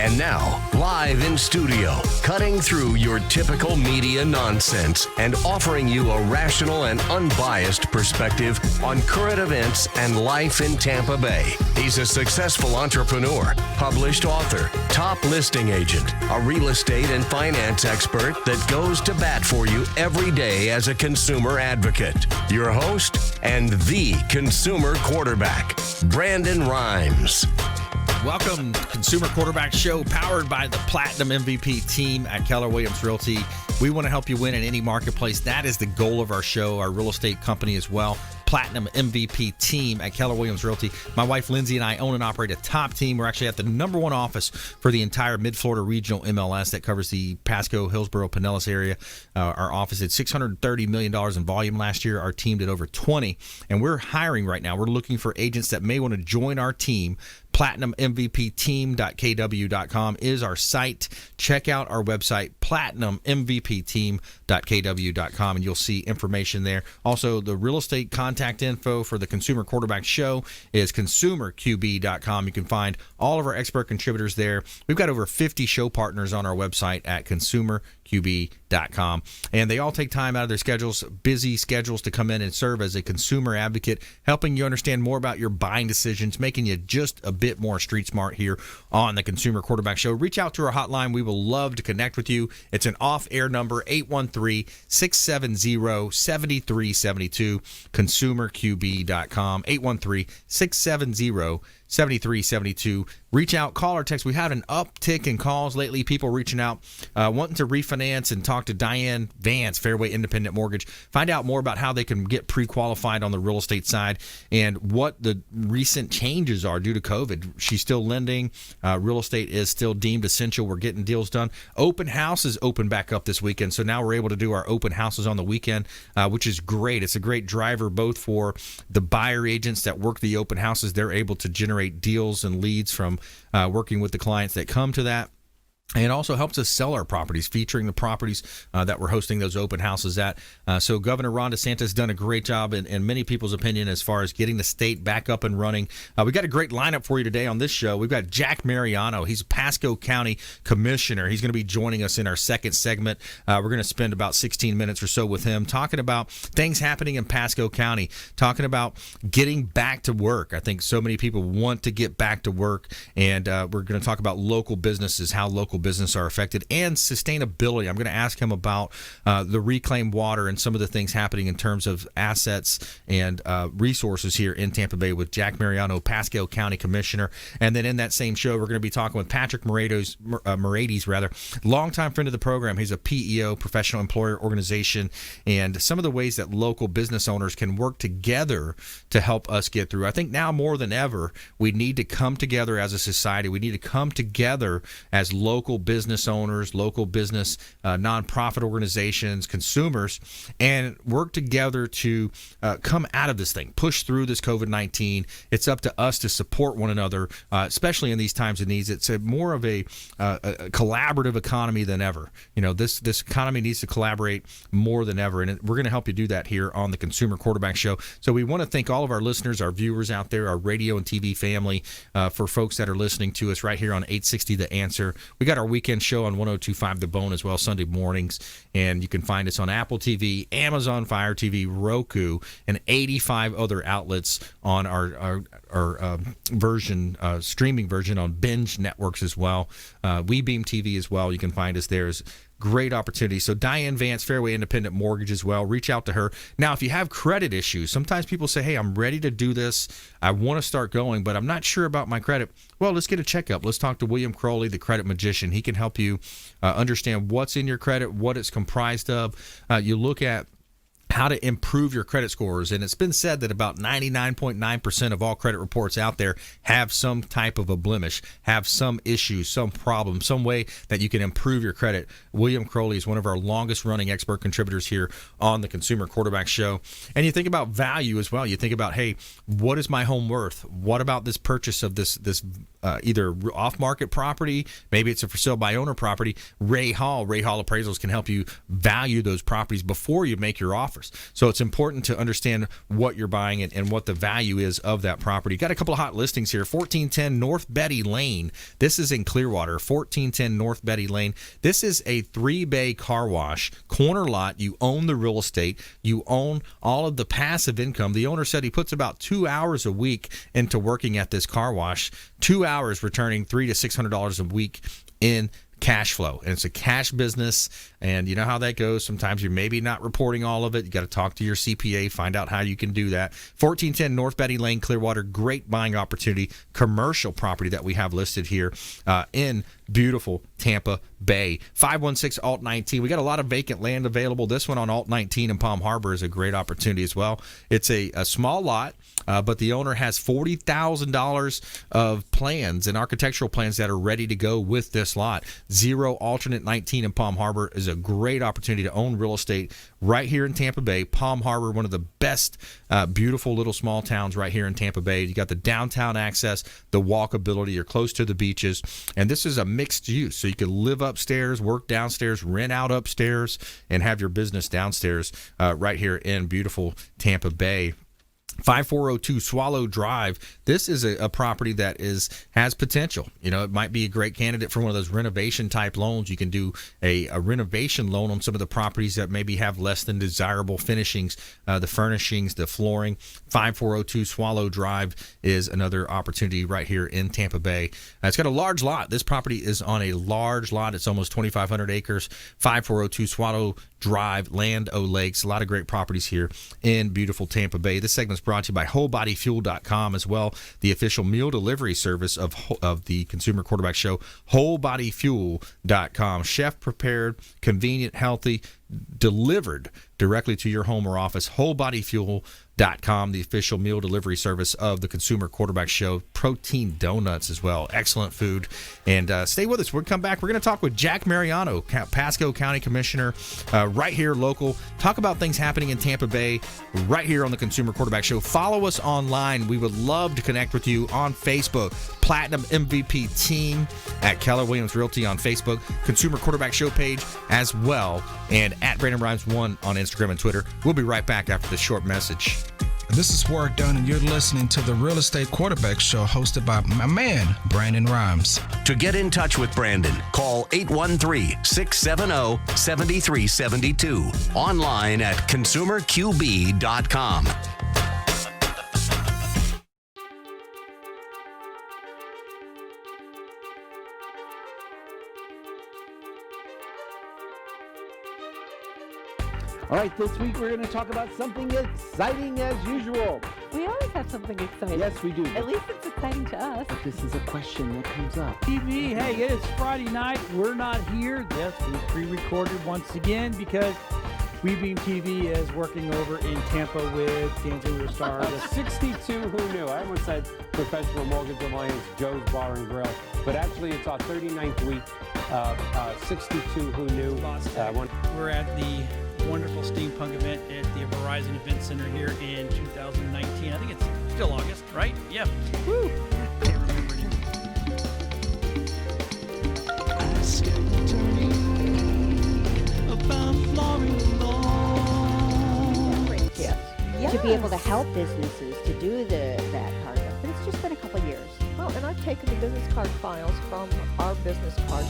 And now, live in studio, cutting through your typical media nonsense and offering you a rational and unbiased perspective on current events and life in Tampa Bay. He's a successful entrepreneur, published author, top listing agent, a real estate and finance expert that goes to bat for you every day as a consumer advocate. Your host and the consumer quarterback, Brandon Rhymes. Welcome to Consumer Quarterback Show, powered by the Platinum MVP team at Keller Williams Realty. We want to help you win in any marketplace. That is the goal of our show, our real estate company as well. Platinum MVP team at Keller Williams Realty. My wife Lindsay and I own and operate a top team. We're actually at the number one office for the entire Mid-Florida regional MLS that covers the Pasco, Hillsborough, Pinellas area. Our office did $630 million in volume last year. Our team did over 20, and we're hiring right now. We're looking for agents that may want to join our team. PlatinumMVPteam.kw.com is our site. Check out our website, PlatinumMVPteam.kw.com, and you'll see information there. Also, the real estate contact info for the Consumer Quarterback Show is ConsumerQB.com. You can find all of our expert contributors there. We've got over 50 show partners on our website at ConsumerQB.com, and they all take time out of their schedules, busy schedules, to come in and serve as a consumer advocate, helping you understand more about your buying decisions, making you just a bit more street smart here on the Consumer Quarterback Show. Reach out to our hotline. We will love to connect with you. It's an off-air number, 813-670-7372, ConsumerQB.com, 813-670-7372. Reach out, call or text. We had an uptick in calls lately, people reaching out, wanting to refinance and talk to Diane Vance, Fairway Independent Mortgage. Find out more about how they can get pre-qualified on the real estate side and what the recent changes are due to COVID. She's still lending. Real estate is still deemed essential. We're getting deals done. Open houses open back up this weekend, so now we're able to do our open houses on the weekend, which is great. It's a great driver both for the buyer agents that work the open houses. They're able to generate deals and leads from working with the clients that come to that. And it also helps us sell our properties, featuring the properties that we're hosting those open houses at. So Governor Ron DeSantis has done a great job, in many people's opinion, as far as getting the state back up and running. We got a great lineup for you today on this show. We've got Jack Mariano. He's Pasco County Commissioner. He's going to be joining us in our second segment. We're going to spend about 16 minutes or so with him talking about things happening in Pasco County, talking about getting back to work. I think so many people want to get back to work, and we're going to talk about local businesses, how local business are affected, and sustainability. I'm going to ask him about the reclaimed water and some of the things happening in terms of assets and resources here in Tampa Bay with Jack Mariano, Pasco County Commissioner. And then in that same show, we're going to be talking with Patrick Moraites, longtime friend of the program. He's a PEO, Professional Employer Organization, and some of the ways that local business owners can work together to help us get through. I think now more than ever, we need to come together as a society. We need to come together as local business owners, local business, nonprofit organizations, consumers, and work together to come out of this thing, push through this COVID-19. It's up to us to support one another, especially in these times of needs. It's more of a collaborative economy than ever. You know, this economy needs to collaborate more than ever, and we're going to help you do that here on the Consumer Quarterback Show. So we want to thank all of our listeners, our viewers out there, our radio and TV family, for folks that are listening to us right here on 860 The Answer. We got our weekend show on 102.5 The Bone as well, Sunday mornings, and you can find us on Apple TV, Amazon Fire TV, Roku, and 85 other outlets on our version, streaming version on Binge Networks as well. WeBeam TV as well. You can find us there. Great opportunity. So Diane Vance, Fairway Independent Mortgage as well. Reach out to her. Now, if you have credit issues, sometimes people say, hey, I'm ready to do this. I want to start going, but I'm not sure about my credit. Well, let's get a checkup. Let's talk to William Crowley, the credit magician. He can help you understand what's in your credit, what it's comprised of. You look at how to improve your credit scores. And it's been said that about 99.9% of all credit reports out there have some type of a blemish, have some issue, some problem, some way that you can improve your credit. William Crowley is one of our longest running expert contributors here on the Consumer Quarterback Show. And you think about value as well. You think about, hey, what is my home worth? What about this purchase of this either off-market property? Maybe it's a for sale by owner property. Ray Hall Appraisals can help you value those properties before you make your offer. offers. So it's important to understand what you're buying and what the value is of that property. Got a couple of hot listings here. 1410 North Betty Lane. This is in Clearwater. 1410 North Betty Lane. This is a 3-bay car wash, corner lot. You own the real estate. You own all of the passive income. The owner said he puts about 2 hours a week into working at this car wash. 2 hours returning $300 to $600 a week in cash flow. And it's a cash business, and you know how that goes. Sometimes you're maybe not reporting all of it. You got to talk to your CPA, find out how you can do that. 1410 North Betty Lane, Clearwater, great buying opportunity, commercial property that we have listed here in beautiful Tampa Bay. 516 Alt 19. We got a lot of vacant land available. This one on Alt 19 in Palm Harbor is a great opportunity as well. It's a small lot, but the owner has $40,000 of plans and architectural plans that are ready to go with this lot. 0 Alternate 19 in Palm Harbor is a great opportunity to own real estate right here in Tampa Bay. Palm Harbor, one of the best beautiful little small towns right here in Tampa Bay. You got the downtown access, the walkability. You're close to the beaches, and this is a mixed use, so you can live upstairs, work downstairs, rent out upstairs, and have your business downstairs right here in beautiful Tampa Bay. 5402 Swallow Drive. This is a property that has potential. You know, it might be a great candidate for one of those renovation type loans. You can do a renovation loan on some of the properties that maybe have less than desirable finishings, the furnishings, the flooring. 5402 Swallow Drive is another opportunity right here in Tampa Bay. It's got a large lot. This property is on a large lot. It's almost 2,500 acres. 5402 Swallow Drive, Land O'Lakes. A lot of great properties here in beautiful Tampa Bay. This segment's brought to you by WholeBodyFuel.com as well, the official meal delivery service of the Consumer Quarterback Show. WholeBodyFuel.com. Chef prepared, convenient, healthy, delivered directly to your home or office. WholeBodyFuel.com, the official meal delivery service of the Consumer Quarterback Show. Protein donuts as well. Excellent food. And stay with us. We'll come back. We're going to talk with Jack Mariano, Pasco County Commissioner, right here local. Talk about things happening in Tampa Bay right here on the Consumer Quarterback Show. Follow us online. We would love to connect with you on Facebook. Platinum MVP Team at Keller Williams Realty on Facebook. Consumer Quarterback Show page as well. And at Brandon Rhymes 1 on Instagram and Twitter. We'll be right back after this short message. This is Work Done, and you're listening to the Real Estate Quarterback Show hosted by my man, Brandon Rhymes. To get in touch with Brandon, call 813-670-7372. Online at consumerqb.com. All right, this week we're going to talk about something exciting as usual. We always have something exciting. Yes, we do. At least it's exciting to us. But this is a question that comes up. TV, hey, it is Friday night. We're not here. Yes, we pre-recorded once again because WeBeam TV is working over in Tampa with Dancing with the Stars. 62 Who Knew. I almost said Professional Mortgage Alliance, Joe's Bar and Grill. But actually, it's our 39th week. 62 Who Knew. We're at the wonderful steampunk event at the Verizon Event Center here in 2019. I think it's still August, right? Yeah. Woo! Can't remember it. Yeah. To be able to help businesses to do that part of it. But it's just been a couple of years. Well, and I've taken the business card files from our business cards.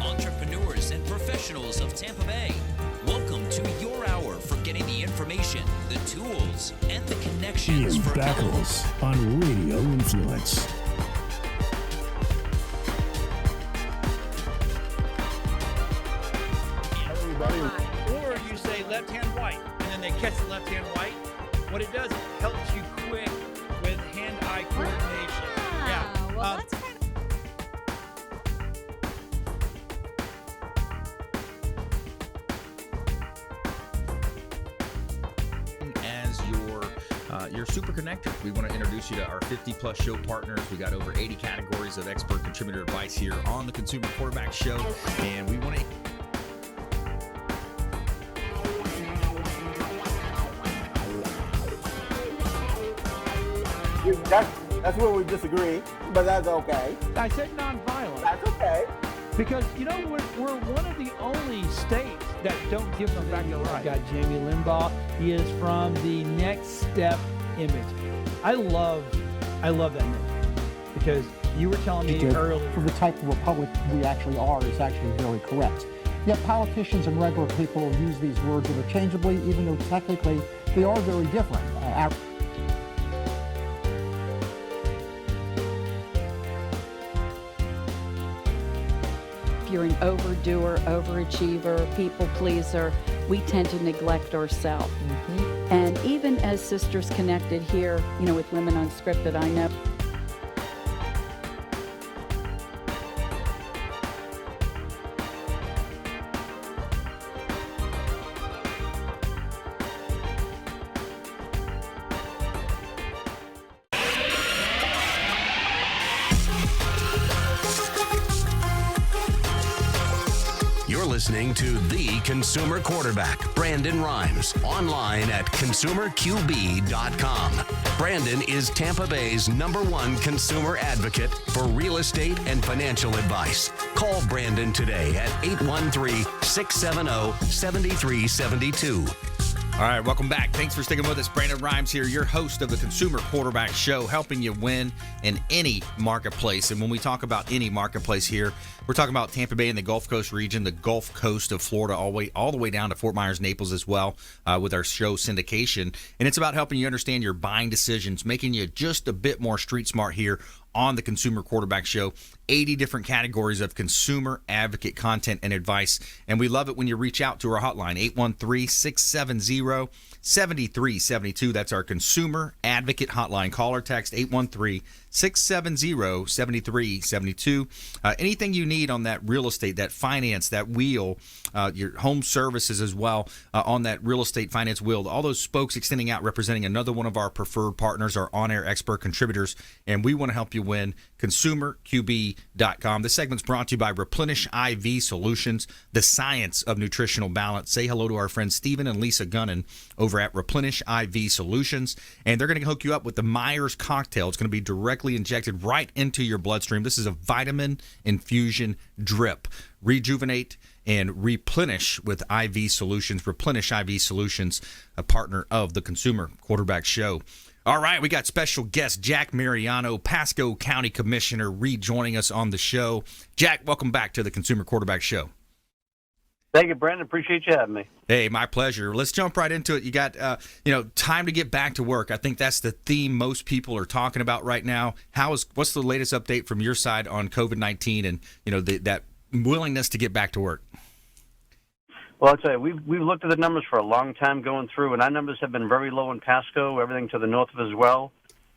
Entrepreneurs and professionals of Tampa Bay, welcome to your hour for getting the information, the tools, and the connections for Battles on Radio Influence. Or you say left hand white, and then they catch the left hand white. What it does, it helps you quick with hand-eye coordination. Yeah. Well, that's kind of... As your super connector, we want to introduce you to our 50-plus show partners. We got over 80 categories of expert contributor advice here on the Consumer Quarterback Show, and we want to... That's where we disagree, but that's okay. I said nonviolent. That's okay. Because, you know, we're one of the only states that don't give them back. I've got Jamie Limbaugh. He is from the Next Step image. I love that name because you were telling me earlier. For the type of republic we actually are is actually very correct. Yet politicians and regular people use these words interchangeably, even though technically they are very different. If you're an overdoer, overachiever, people pleaser, we tend to neglect ourselves. And even as Sisters Connected here, with Women Unscripted, I know listening to The Consumer Quarterback, Brandon Rhymes, online at consumerqb.com. Brandon is Tampa Bay's #1 consumer advocate for real estate and financial advice. Call Brandon today at 813-670-7372. All right, welcome back. Thanks for sticking with us. Brandon Rhymes here, your host of the Consumer Quarterback Show, helping you win in any marketplace. And when we talk about any marketplace here, we're talking about Tampa Bay and the Gulf Coast region, the Gulf Coast of Florida, all the way down to Fort Myers, Naples as well, with our show syndication. And it's about helping you understand your buying decisions, making you just a bit more street smart here on the Consumer Quarterback Show. 80 different categories of consumer advocate content and advice. And we love it when you reach out to our hotline, 813-670-7372. That's our consumer advocate hotline. Call or text 813-670-7372. Anything you need on that real estate, that finance, that wheel, your home services as well, on that real estate finance wheel. All those spokes extending out, representing another one of our preferred partners, our on-air expert contributors. And we want to help you win. ConsumerQB.com. This segment's brought to you by Replenish IV Solutions, the science of nutritional balance. Say hello to our friends Stephen and Lisa Gunnan over at Replenish IV Solutions, and they're going to hook you up with the Myers cocktail. It's going to be directly injected right into your bloodstream. This is a vitamin infusion drip. Rejuvenate and replenish with IV Solutions. Replenish IV Solutions, a partner of the Consumer Quarterback Show. All right, we got special guest Jack Mariano, Pasco County Commissioner, rejoining us on the show. Jack, welcome back to the Consumer Quarterback Show. Thank you, Brandon. Appreciate you having me. Hey, my pleasure. Let's jump right into it. You got, time to get back to work. I think that's the theme most people are talking about right now. What's the latest update from your side on COVID-19 and that willingness to get back to work? Well, I'll tell you, we've looked at the numbers for a long time going through, and our numbers have been very low in Pasco, everything to the north of as well.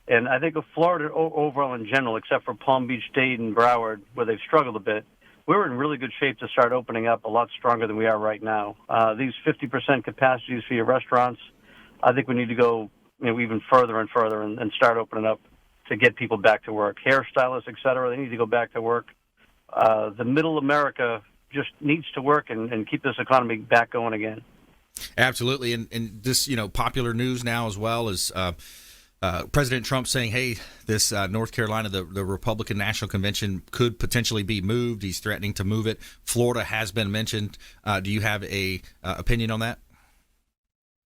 And I think of Florida overall in general, except for Palm Beach, Dade, and Broward, where they've struggled a bit, we're in really good shape to start opening up a lot stronger than we are right now. These 50% capacities for your restaurants, I think we need to go even further and further and start opening up to get people back to work. Hairstylists, et cetera, they need to go back to work. The middle America just needs to work and keep this economy back going again. Absolutely. And this, popular news now as well is President Trump saying, hey, this North Carolina, the Republican National Convention could potentially be moved. He's threatening to move it. Florida has been mentioned. Do you have a opinion on that?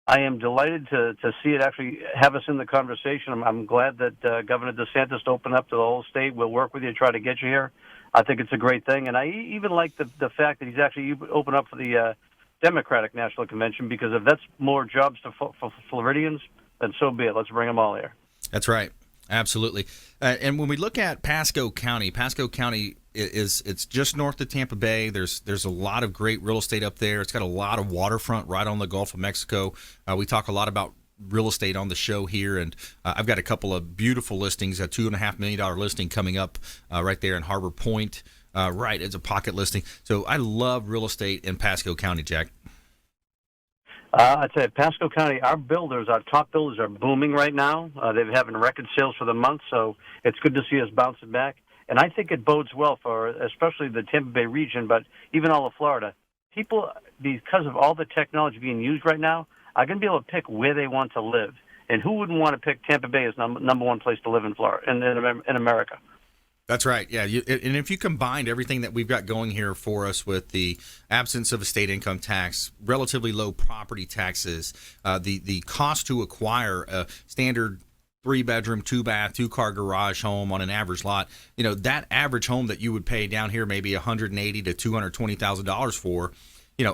I am delighted to see it actually have us in the conversation. I'm glad that Governor DeSantis opened up to the whole state. We'll work with you to try to get you here. I think it's a great thing. And I even like the fact that he's actually opened up for the Democratic National Convention, because if that's more jobs for Floridians, then so be it. Let's bring them all here. That's right. Absolutely. And when we look at Pasco County it's just north of Tampa Bay. There's a lot of great real estate up there. It's got a lot of waterfront right on the Gulf of Mexico. We talk a lot about real estate on the show here, and I've got a couple of beautiful listings, a $2.5 million listing coming up right there in Harbor Point. Right, it's a pocket listing. So I love real estate in Pasco County, Jack. I'd say Pasco County, our top builders are booming right now. They're having record sales for the month, so it's good to see us bouncing back. And I think it bodes well for especially the Tampa Bay region, but even all of Florida. People, because of all the technology being used right now, are going to be able to pick where they want to live. And who wouldn't want to pick Tampa Bay as number one place to live in Florida, in America? That's right. Yeah. And if you combined everything that we've got going here for us with the absence of a state income tax, relatively low property taxes, the cost to acquire a standard 3-bedroom, 2-bath, 2-car garage home on an average lot, that average home that you would pay down here maybe $180,000 to $220,000 for,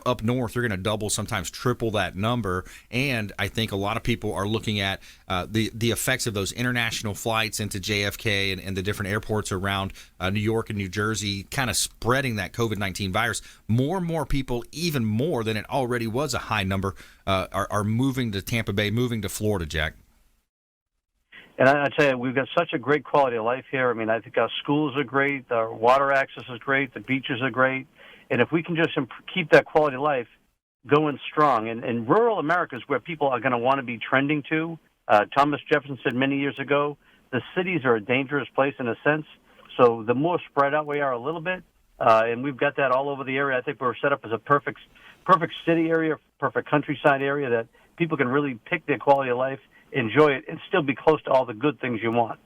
up north, you're going to double, sometimes triple that number. And I think a lot of people are looking at the effects of those international flights into JFK and the different airports around New York and New Jersey, kind of spreading that COVID-19 virus. More and more people, even more than it already was a high number, are moving to Tampa Bay, moving to Florida, Jack. And I tell you, we've got such a great quality of life here. I mean, I think our schools are great, our water access is great, the beaches are great. And if we can just keep that quality of life going strong, and rural America is where people are going to want to be trending to. Thomas Jefferson said many years ago, the cities are a dangerous place in a sense. So the more spread out we are a little bit, and we've got that all over the area. I think we're set up as a perfect city area, perfect countryside area that people can really pick their quality of life, enjoy it, and still be close to all the good things you want.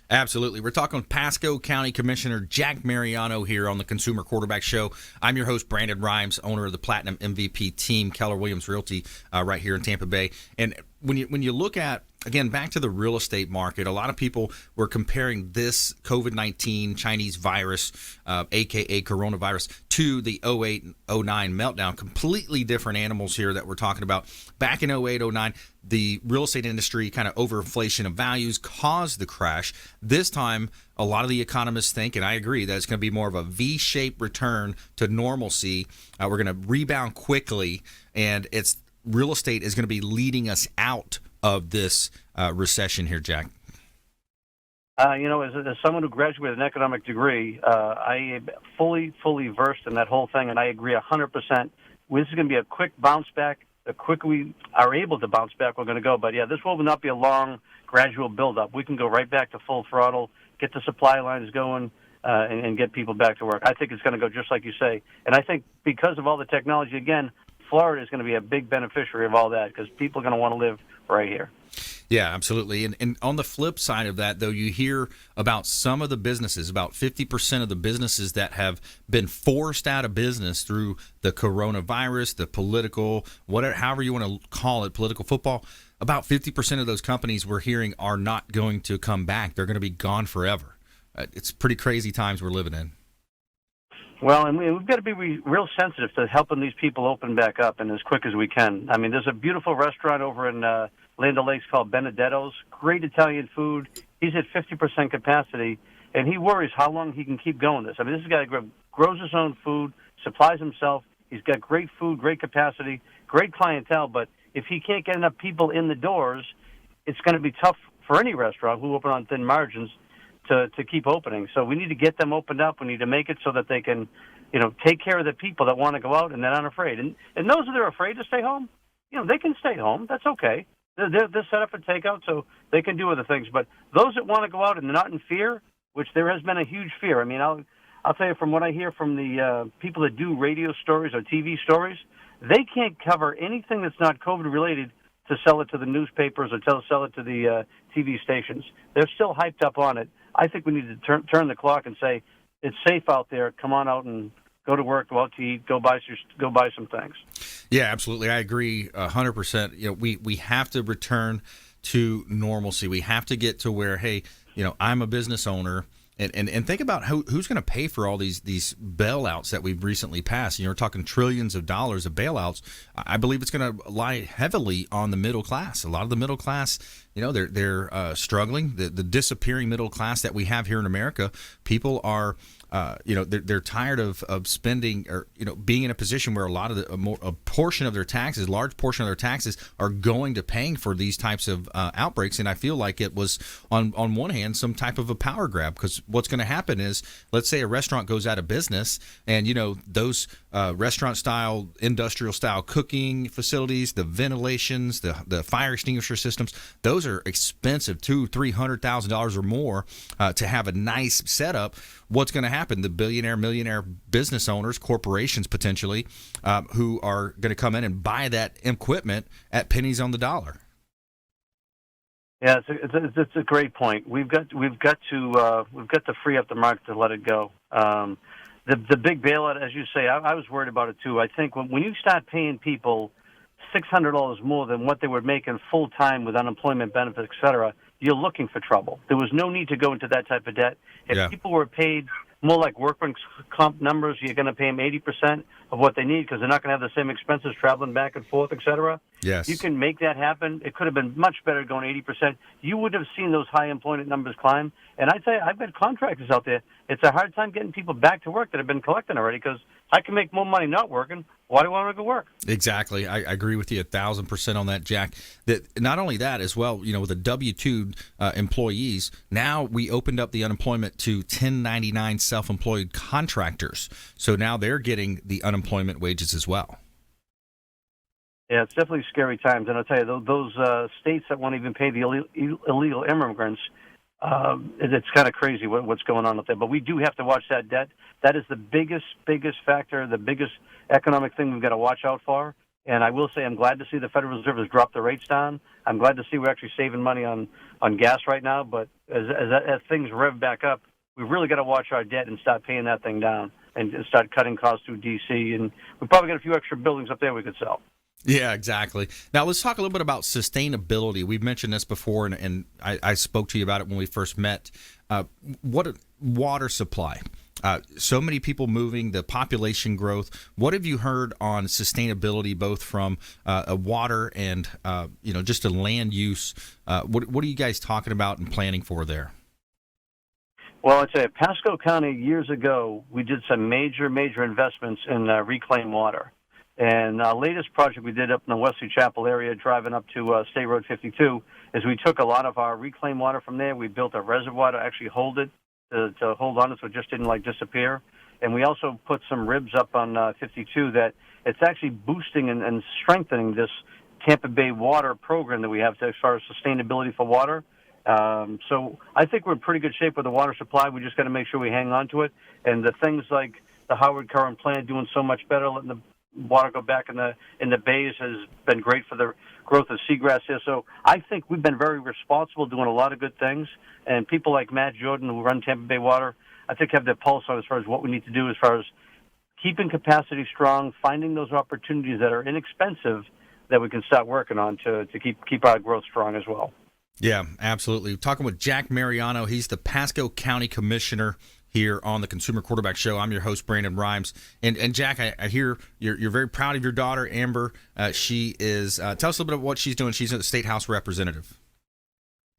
Absolutely. We're talking with Pasco County Commissioner Jack Mariano here on the Consumer Quarterback Show. I'm your host, Brandon Rhymes, owner of the Platinum MVP team, Keller Williams Realty, right here in Tampa Bay. And when you look at, again, back to the real estate market, a lot of people were comparing this COVID-19 Chinese virus, a.k.a. coronavirus, to the 08-09 meltdown. Completely different animals here that we're talking about. Back in 08-09, the real estate industry kind of overinflation of values caused the crash. This time, a lot of the economists think, and I agree, that it's going to be more of a V-shaped return to normalcy. We're going to rebound quickly, and real estate is going to be leading us out of this recession here, Jack. As someone who graduated an economic degree, I am fully versed in that whole thing, and I agree 100%. This is going to be a quick bounce back. The quicker we are able to bounce back, we're going to go. But, yeah, this will not be a long, gradual buildup. We can go right back to full throttle, get the supply lines going, and get people back to work. I think it's going to go just like you say. And I think because of all the technology, again, Florida is going to be a big beneficiary of all that because people are going to want to live right here. Yeah, absolutely. And on the flip side of that, though, you hear about some of the businesses, about 50% of the businesses that have been forced out of business through the coronavirus, the political, whatever, however you want to call it, political football. About 50% of those companies we're hearing are not going to come back. They're going to be gone forever. It's pretty crazy times we're living in. Well, and we've got to be real sensitive to helping these people open back up and as quick as we can. I mean, there's a beautiful restaurant over in Land O'Lakes called Benedetto's. Great Italian food. He's at 50% capacity, and he worries how long he can keep going this. I mean, this guy grows his own food, supplies himself. He's got great food, great capacity, great clientele, but if he can't get enough people in the doors, it's going to be tough for any restaurant who open on thin margins to keep opening. So we need to get them opened up. We need to make it so that they can, take care of the people that want to go out and they're not afraid. And those that are afraid to stay home, they can stay home. That's okay. They're set up for takeout, so they can do other things. But those that want to go out and they're not in fear, which there has been a huge fear. I mean, I'll tell you from what I hear from the people that do radio stories or TV stories, they can't cover anything that's not COVID-related to sell it to the newspapers or sell it to the TV stations. They're still hyped up on it. I think we need to turn the clock and say, it's safe out there. Come on out and go to work, go out to eat, go buy some things. Yeah, absolutely. I agree 100%. We have to return to normalcy. We have to get to where, hey, I'm a business owner. And think about who's going to pay for all these bailouts that we've recently passed. We're talking trillions of dollars of bailouts. I believe it's going to lie heavily on the middle class. A lot of the middle class, they're struggling. The disappearing middle class that we have here in America, people are they're tired of spending or being in a position where a portion of their taxes, large portion of their taxes, are going to paying for these types of outbreaks. And I feel like it was on one hand some type of a power grab, because what's going to happen is, let's say a restaurant goes out of business, and those restaurant style, industrial style cooking facilities, the ventilations, the fire extinguisher systems, those are expensive, $200,000-$300,000 or more to have a nice setup. What's going to happen? The millionaire business owners, corporations potentially, who are going to come in and buy that equipment at pennies on the dollar. Yeah, it's a great point. We've got to free up the market to let it go. The big bailout, as you say, I was worried about it too. I think when you start paying people $600 more than what they were making full time with unemployment benefits, et cetera, you're looking for trouble. There was no need to go into that type of debt. If people were paid more like workman's comp numbers, you're going to pay them 80% of what they need because they're not going to have the same expenses traveling back and forth, et cetera. Yes. You can make that happen. It could have been much better going 80%. You would have seen those high employment numbers climb. And I'd say I've got contractors out there. It's a hard time getting people back to work that have been collecting already because I can make more money not working. Why do I want to go work? Exactly. I agree with you 1,000% on that, Jack. That not only that as well, with the W-2 employees, now we opened up the unemployment to 1099 self-employed contractors. So now they're getting the unemployment wages as well. Yeah, it's definitely scary times. And I'll tell you, those states that won't even pay the illegal immigrants, it's kind of crazy what's going on up there. But we do have to watch that debt. That is the biggest factor, the biggest economic thing we've got to watch out for. And I will say I'm glad to see the Federal Reserve has dropped the rates down. I'm glad to see we're actually saving money on gas right now. But as things rev back up, we've really got to watch our debt and start paying that thing down and start cutting costs through D.C. And we've probably got a few extra buildings up there we could sell. Yeah, exactly. Now, let's talk a little bit about sustainability. We've mentioned this before, and I spoke to you about it when we first met. What a water supply. So many people moving, the population growth. What have you heard on sustainability, both from a water and, just a land use? What are you guys talking about and planning for there? Well, I'd say Pasco County years ago, we did some major investments in reclaimed water. And our latest project we did up in the Wesley Chapel area, driving up to State Road 52, is we took a lot of our reclaimed water from there. We built a reservoir to actually hold it, to hold on it so it just didn't disappear. And we also put some ribs up on 52 that it's actually boosting and strengthening this Tampa Bay water program that we have as far as sustainability for water. So I think we're in pretty good shape with the water supply. We just got to make sure we hang on to it. And the things like the Howard Current plant doing so much better, letting the water go back in the bays has been great for the growth of seagrass here. So I think we've been very responsible, doing a lot of good things. And people like Matt Jordan, who run Tampa Bay Water, I think have their pulse on as far as what we need to do as far as keeping capacity strong, finding those opportunities that are inexpensive that we can start working on to keep our growth strong as well. Yeah, absolutely. Talking with Jack Mariano. He's the Pasco County Commissioner here on the Consumer Quarterback Show. I'm your host, Brandon Rhymes. And Jack, I hear you're very proud of your daughter, Amber. She is, tell us a little bit about what she's doing. She's a State House representative.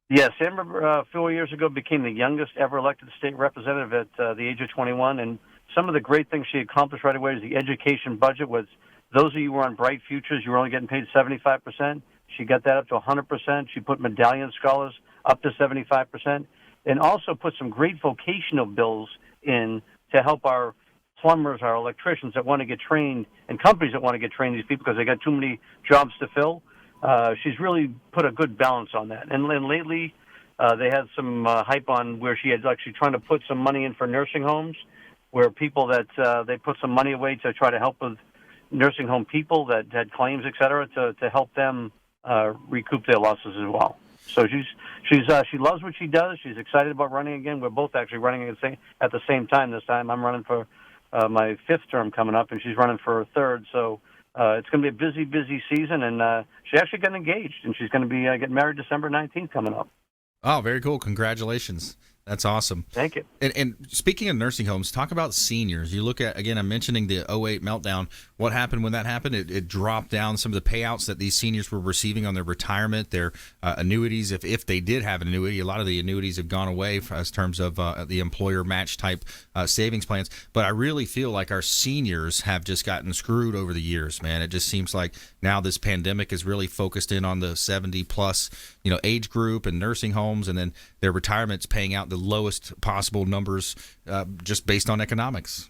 Yes, Amber 4 years ago became the youngest ever elected state representative at the age of 21. And some of the great things she accomplished right away is the education budget was, those of you who were on Bright Futures, you were only getting paid 75%. She got that up to 100%. She put medallion scholars up to 75%. And also put some great vocational bills in to help our plumbers, our electricians that want to get trained, and companies that want to get trained, these people, because they got too many jobs to fill. She's really put a good balance on that. And then lately, they had some hype on where she had actually trying to put some money in for nursing homes, where people that they put some money away to try to help with nursing home people that had claims, et cetera, to help them recoup their losses as well. So she loves what she does. She's excited about running again. We're both actually running at the same time this time. I'm running for my fifth term coming up, and she's running for her third. So it's going to be a busy season, and she actually got engaged, and she's going to be getting married December 19th coming up. Oh, very cool. Congratulations. That's awesome. Thank you. And speaking of nursing homes, talk about seniors. You look at, again, I'm mentioning the 08 meltdown. What happened when that happened? It dropped down some of the payouts that these seniors were receiving on their retirement, their annuities. If they did have an annuity, a lot of the annuities have gone away as terms of the employer match type savings plans. But I really feel like our seniors have just gotten screwed over the years, man. It just seems like now this pandemic is really focused in on the 70 plus, age group and nursing homes, and then their retirement's paying out the lowest possible numbers just based on economics.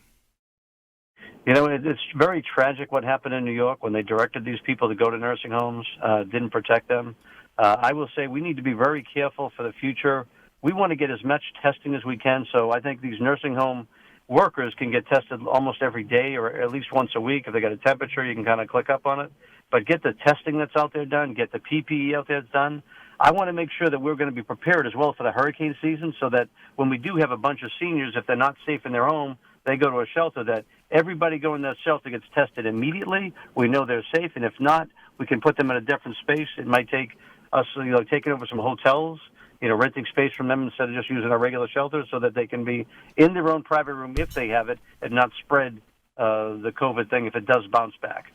It's very tragic what happened in New York when they directed these people to go to nursing homes, didn't protect them. I will say we need to be very careful for the future. We want to get as much testing as we can, so I think these nursing home workers can get tested almost every day or at least once a week. If they got a temperature, you can kind of click up on it. But get the testing that's out there done, get the PPE out there that's done. I want to make sure that we're going to be prepared as well for the hurricane season, so that when we do have a bunch of seniors, if they're not safe in their home, they go to a shelter, that everybody going to that shelter gets tested immediately. We know they're safe, and if not, we can put them in a different space. It might take us, taking over some hotels, renting space from them instead of just using our regular shelters, so that they can be in their own private room if they have it and not spread the COVID thing if it does bounce back.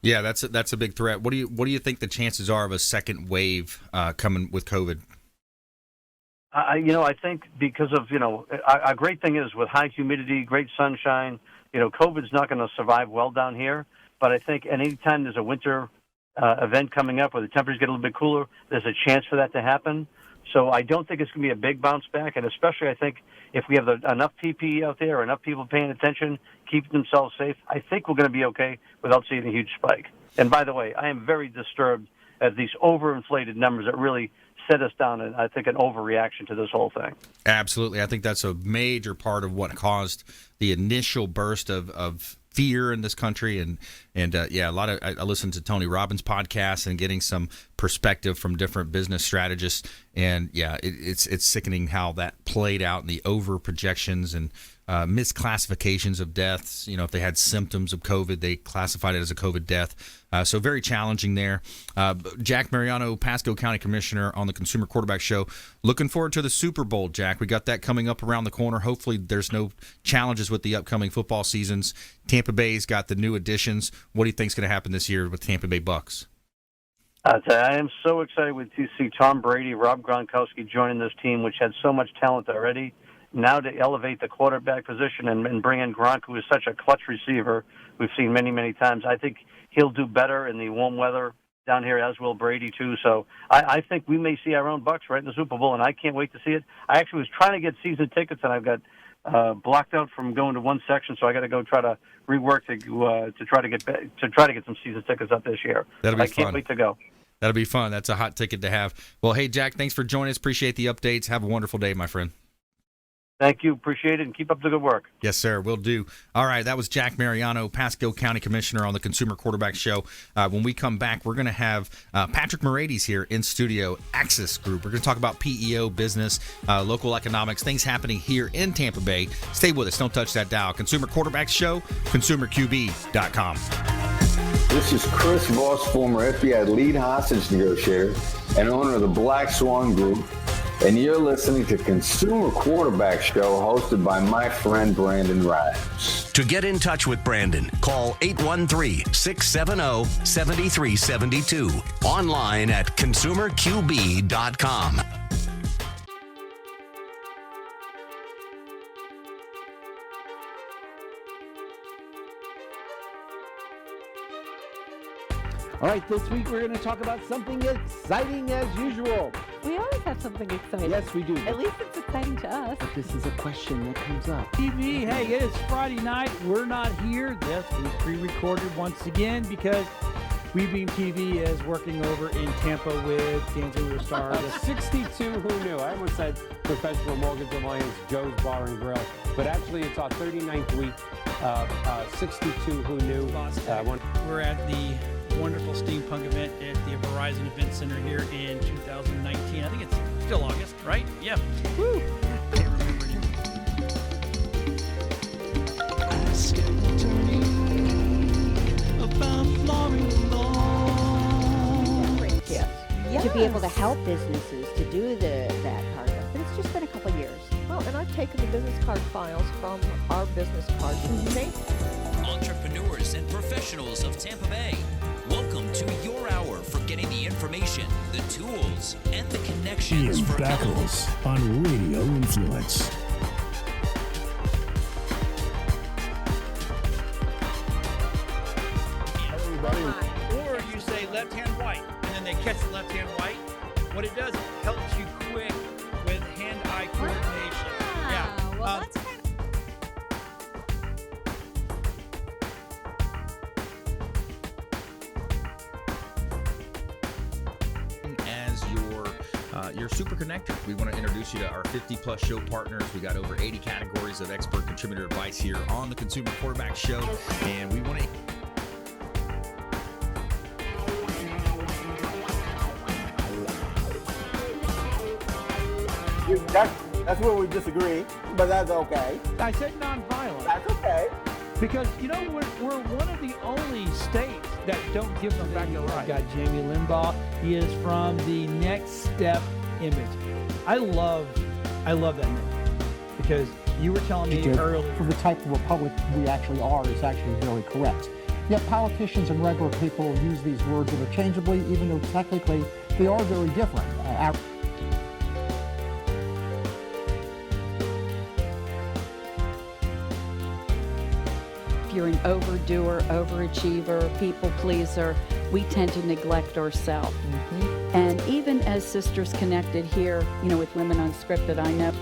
Yeah, that's a big threat. What do you think the chances are of a second wave coming with COVID? I think because of, a great thing is with high humidity, great sunshine, COVID's not going to survive well down here. But I think any time there's a winter event coming up where the temperatures get a little bit cooler, there's a chance for that to happen. So I don't think it's going to be a big bounce back. And especially I think if we have enough PPE out there, enough people paying attention, keeping themselves safe, I think we're going to be okay without seeing a huge spike. And by the way, I am very disturbed at these overinflated numbers that really set us down, and I think an overreaction to this whole thing. Absolutely. I think that's a major part of what caused the initial burst of fear in this country. And a lot of, I listened to Tony Robbins' podcast and getting some perspective from different business strategists. And yeah, it's sickening how that played out in the over projections and misclassifications of deaths. If they had symptoms of COVID, they classified it as a COVID death. So very challenging there. Jack Mariano, Pasco County Commissioner on the Consumer Quarterback Show. Looking forward to the Super Bowl, Jack. We got that coming up around the corner. Hopefully there's no challenges with the upcoming football seasons. Tampa Bay's got the new additions. What do you think is going to happen this year with Tampa Bay Bucks? I am so excited to see Tom Brady, Rob Gronkowski joining this team, which had so much talent already. Now to elevate the quarterback position and bring in Gronk, who is such a clutch receiver we've seen many, many times. I think he'll do better in the warm weather down here, as will Brady, too. So I think we may see our own Bucks right in the Super Bowl, and I can't wait to see it. I actually was trying to get season tickets, and I've got blocked out from going to one section, so I got to go try to rework to try to get some season tickets up this year. That'll be fun. I can't wait to go. That'll be fun. That's a hot ticket to have. Well, hey, Jack, thanks for joining us. Appreciate the updates. Have a wonderful day, my friend. Thank you. Appreciate it, and keep up the good work. Yes, sir. Will do. All right, that was Jack Mariano, Pasco County Commissioner on the Consumer Quarterback Show. When we come back, we're going to have Patrick Moraites here in studio, Axis Group. We're going to talk about PEO, business, local economics, things happening here in Tampa Bay. Stay with us. Don't touch that dial. Consumer Quarterback Show, consumerqb.com. This is Chris Voss, former FBI lead hostage negotiator and owner of the Black Swan Group, and you're listening to Consumer Quarterback Show, hosted by my friend Brandon Rhymes. To get in touch with Brandon, call 813-670-7372. Online at consumerqb.com. All right, this week we're going to talk about something exciting as usual. We always have something exciting. Yes, we do. At least it's exciting to us. But this is a question that comes up. TV, hey, it is Friday night. We're not here. Yes, we pre-recorded once again because WeBeam TV is working over in Tampa with Dancing with the Stars. 62 who knew. I almost said Professional Mortgage Alliance, Joe's Bar and Grill. But actually, it's our 39th week. 62 who knew. We're at the wonderful steampunk event at the Verizon Event Center here in 2019. I think it's still August, right? Yeah. Woo! Can't remember it. Yes. To be able to help businesses to do that part of it. But it's just been a couple of years. Well, and I've taken the business card files from our business cards and changed them. Entrepreneurs and professionals of Tampa Bay, welcome to your hour for getting the information, the tools, and the connections Ian for Beckles on Radio Influence. Or you say left-hand white, and then they catch the left-hand white. What it does, it helps you quick with hand-eye coordination. Yeah. Well, that's kind as your super connector. We want to introduce you to our 50-plus show partners. We got over 80 categories of expert contributor advice here on the Consumer Quarterback Show, and we want to... That's where we disagree, but that's okay. I said nonviolent. That's okay. Because, we're one of the only states that don't give them back their rights. I've got Jamie Limbaugh. He is from the Next Step image. I love that name because you were telling me earlier. For the type of republic we actually are is actually very correct. Yet politicians and regular people use these words interchangeably, even though technically they are very different. If you're an overdoer, overachiever, people pleaser, we tend to neglect ourselves. And even as Sisters Connected here, with Women Unscripted, I know.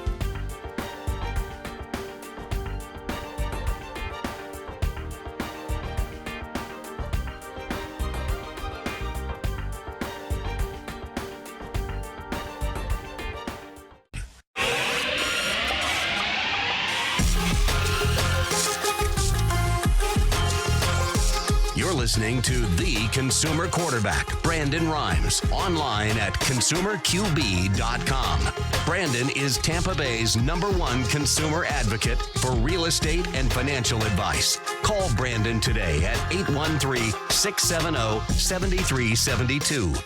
You're listening to The Consumer Quarterback, Brandon Rhymes, online at consumerqb.com. Brandon is Tampa Bay's #1 consumer advocate for real estate and financial advice. Call Brandon today at 813-670-7372.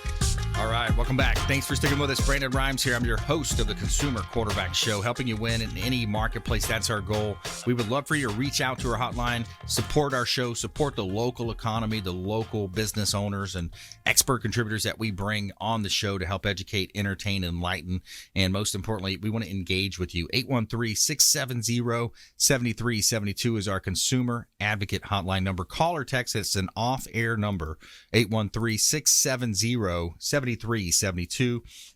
All right, welcome back. Thanks for sticking with us. Brandon Rhymes here. I'm your host of the Consumer Quarterback Show, helping you win in any marketplace. That's our goal. We would love for you to reach out to our hotline, support our show, support the local economy, the local business owners and expert contributors that we bring on the show to help educate, entertain, enlighten, and most importantly, we want to engage with you. 813-670-7372 is our Consumer Advocate hotline number. Call or text. It's an off-air number, 813-670-7372.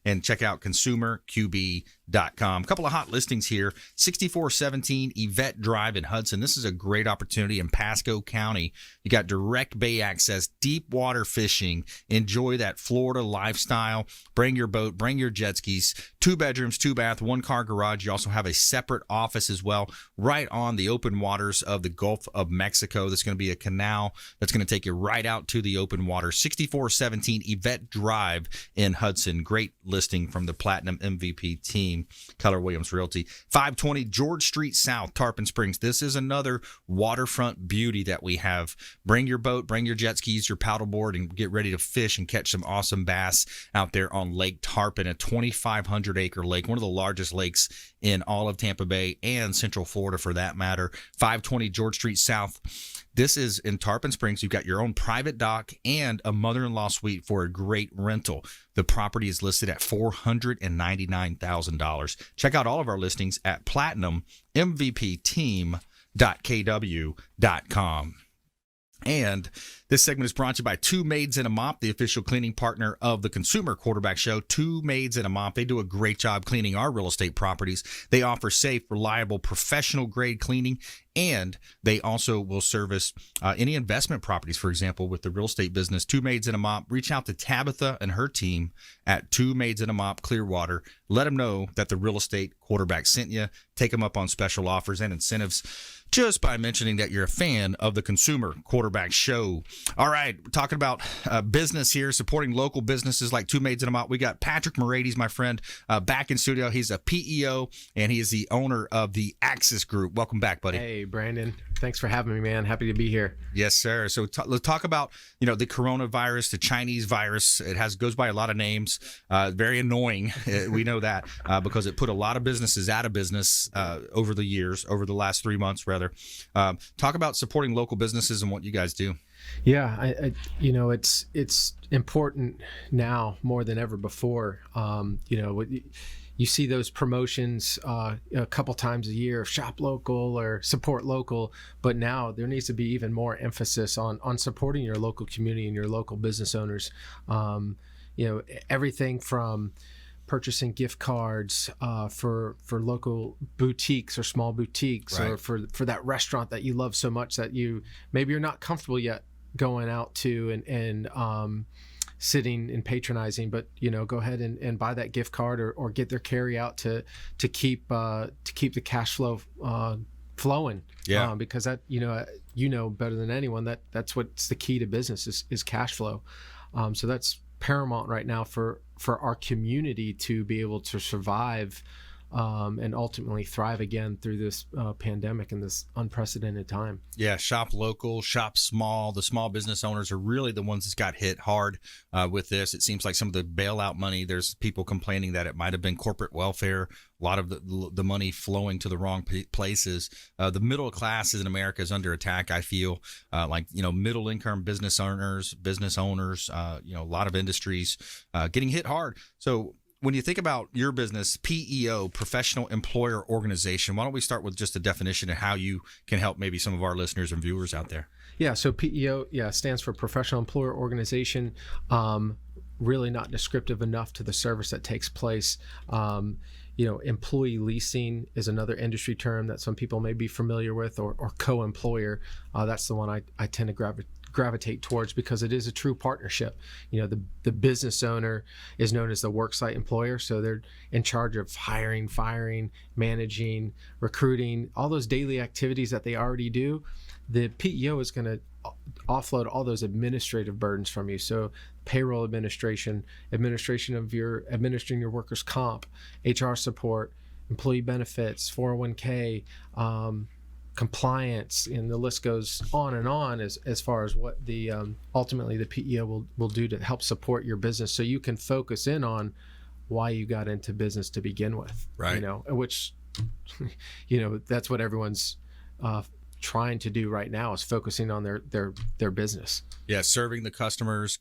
And check out consumerqb.com. A couple of hot listings here. 6417 Yvette Drive in Hudson. This is a great opportunity in Pasco County. You got direct bay access, deep water fishing. Enjoy that Florida lifestyle. Bring your boat, bring your jet skis. 2 bedrooms, 2 bath, 1 car garage. You also have a separate office as well, right on the open waters of the Gulf of Mexico. There's going to be a canal that's going to take you right out to the open water. 6417 Yvette Drive in Hudson. Great listing from the Platinum MVP team, Keller Williams Realty. 520 George Street South, Tarpon Springs. This is another waterfront beauty that we have. Bring your boat, bring your jet skis, your paddleboard, and get ready to fish and catch some awesome bass out there on Lake Tarpon, a 2,500-acre lake, one of the largest lakes in all of Tampa Bay and Central Florida for that matter. 520 George Street South. This is in Tarpon Springs. You've got your own private dock and a mother-in-law suite for a great rental. The property is listed at $499,000. Check out all of our listings at platinummvpteam.kw.com. And this segment is brought to you by Two Maids and a Mop, the official cleaning partner of the Consumer Quarterback Show. Two Maids and a Mop. They do a great job cleaning our real estate properties. They offer safe, reliable, professional-grade cleaning, and they also will service any investment properties, for example, with the real estate business. Two Maids and a Mop. Reach out to Tabitha and her team at Two Maids and a Mop Clearwater. Let them know that the real estate quarterback sent you. Take them up on special offers and incentives just by mentioning that you're a fan of the Consumer Quarterback Show. All right, we're talking about business here, supporting local businesses like Two Maids and a Mop. We got Patrick Moraites, my friend, back in studio. He's a PEO, and he is the owner of the Axis Group. Welcome back, buddy. Hey, Brandon. Thanks for having me, man. Happy to be here. Yes, sir. So let's talk about, the coronavirus, the Chinese virus. It goes by a lot of names. Very annoying. We know that because it put a lot of businesses out of business over the last 3 months, rather. Talk about supporting local businesses and what you guys do. Yeah, it's important now more than ever before. You see those promotions a couple times a year, shop local or support local, but now there needs to be even more emphasis on supporting your local community and your local business owners. Everything from purchasing gift cards for local boutiques or small boutiques, right, or for that restaurant that you love so much that maybe you're not comfortable yet going out to and sitting and patronizing, but go ahead and buy that gift card or get their carry out to keep the cash flow flowing. Yeah. Because that better than anyone that's what's the key to business is cash flow. So that's paramount right now for our community to be able to survive and ultimately thrive again through this pandemic and this unprecedented time. Yeah, shop local, shop small. The small business owners are really the ones that got hit hard with this. It seems like some of the bailout money, there's people complaining that it might have been corporate welfare, a lot of the money flowing to the wrong places. The middle class in America is under attack, I feel. Middle income business owners, a lot of industries getting hit hard. So when you think about your business, PEO, Professional Employer Organization, why don't we start with just a definition of how you can help maybe some of our listeners and viewers out there? Yeah, so PEO, stands for Professional Employer Organization. Really not descriptive enough to the service that takes place. Employee leasing is another industry term that some people may be familiar with, or co-employer. That's the one I tend to gravitate towards because it is a true partnership. The business owner is known as the worksite employer, so they're in charge of hiring, firing, managing, recruiting, all those daily activities that they already do. The PEO is going to offload all those administrative burdens from you. So payroll administration of administering your workers' comp, HR support, employee benefits, 401k, compliance, and the list goes on and on as far as what the ultimately the PEO will do to help support your business, so you can focus in on why you got into business to begin with. Right. Which that's what everyone's trying to do right now, is focusing on their business. Yeah, serving the customers,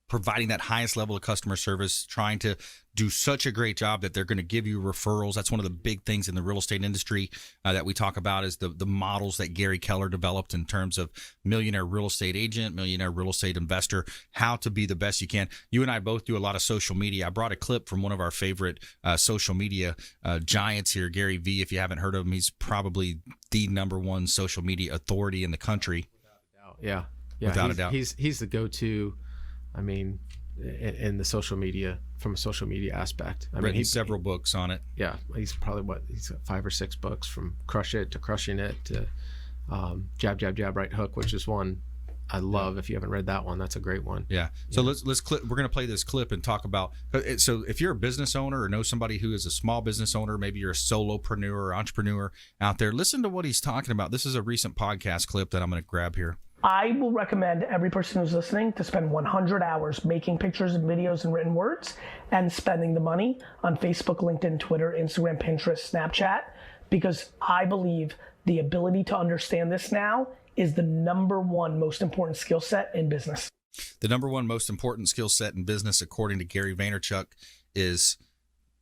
providing that highest level of customer service, trying to do such a great job that they're going to give you referrals. That's one of the big things in the real estate industry that we talk about, is the models that Gary Keller developed in terms of millionaire real estate agent, millionaire real estate investor, how to be the best you can. You and I both do a lot of social media. I brought a clip from one of our favorite social media giants here, Gary V. If you haven't heard of him, he's probably the number one social media authority in the country. Yeah, without a doubt. He's the go-to. In the social media, from a social media aspect. He's several books on it. Yeah, he's probably he's got 5 or 6 books, from Crush It to Crushing It to Jab, Jab, Jab, Right Hook, which is one I love. If you haven't read that one, that's a great one. Yeah. So let's clip. We're going to play this clip and talk about. So if you're a business owner or know somebody who is a small business owner, maybe you're a solopreneur or entrepreneur out there, listen to what he's talking about. This is a recent podcast clip that I'm going to grab here. I will recommend every person who's listening to spend 100 hours making pictures and videos and written words, and spending the money on Facebook, LinkedIn, Twitter, Instagram, Pinterest, Snapchat, because I believe the ability to understand this now is the number one most important skill set in business. The number one most important skill set in business, according to Gary Vaynerchuk, is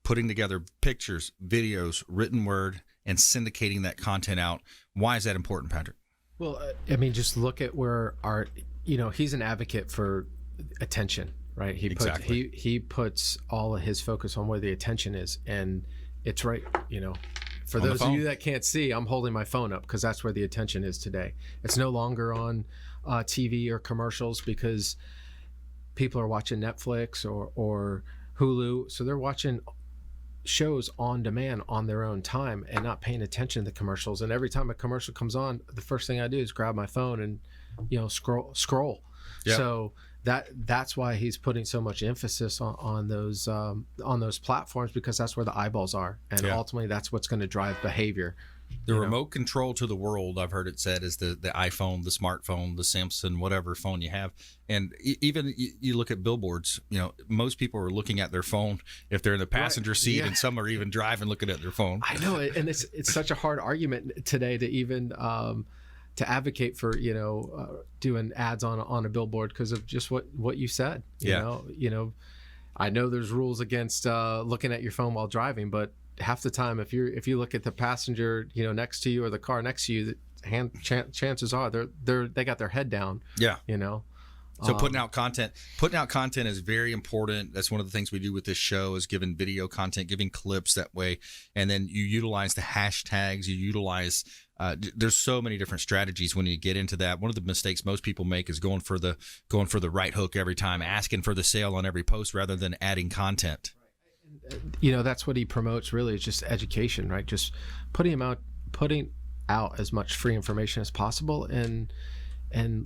putting together pictures, videos, written word, and syndicating that content out. Why is that important, Patrick? Well, just look at where he's an advocate for attention, right? He puts all of his focus on where the attention is, and it's right, for those of you that can't see, I'm holding my phone up because that's where the attention is today. It's no longer on TV or commercials, because people are watching Netflix or Hulu, so they're watching shows on demand on their own time and not paying attention to the commercials. And every time a commercial comes on, the first thing I do is grab my phone and scroll. Yep. So that's why he's putting so much emphasis on those platforms, because that's where the eyeballs are, and ultimately that's what's going to drive behavior. The remote control to the world, I've heard it said, is the iPhone, the smartphone, the Samsung, whatever phone you have. And even you look at billboards, most people are looking at their phone if they're in the passenger seat, and some are even driving looking at their phone. I know, and it's such a hard argument today to even to advocate for doing ads on a billboard, because of just what you said. You know, I know there's rules against looking at your phone while driving, but half the time, if you look at the passenger, next to you, or the car next to you, chances are they got their head down. Yeah. So putting out content is very important. That's one of the things we do with this show, is giving video content, giving clips that way. And then you utilize the hashtags, you utilize, there's so many different strategies when you get into that. One of the mistakes most people make is going for the right hook every time, asking for the sale on every post rather than adding content. That's what he promotes, really, is just education, right? Just putting out as much free information as possible, and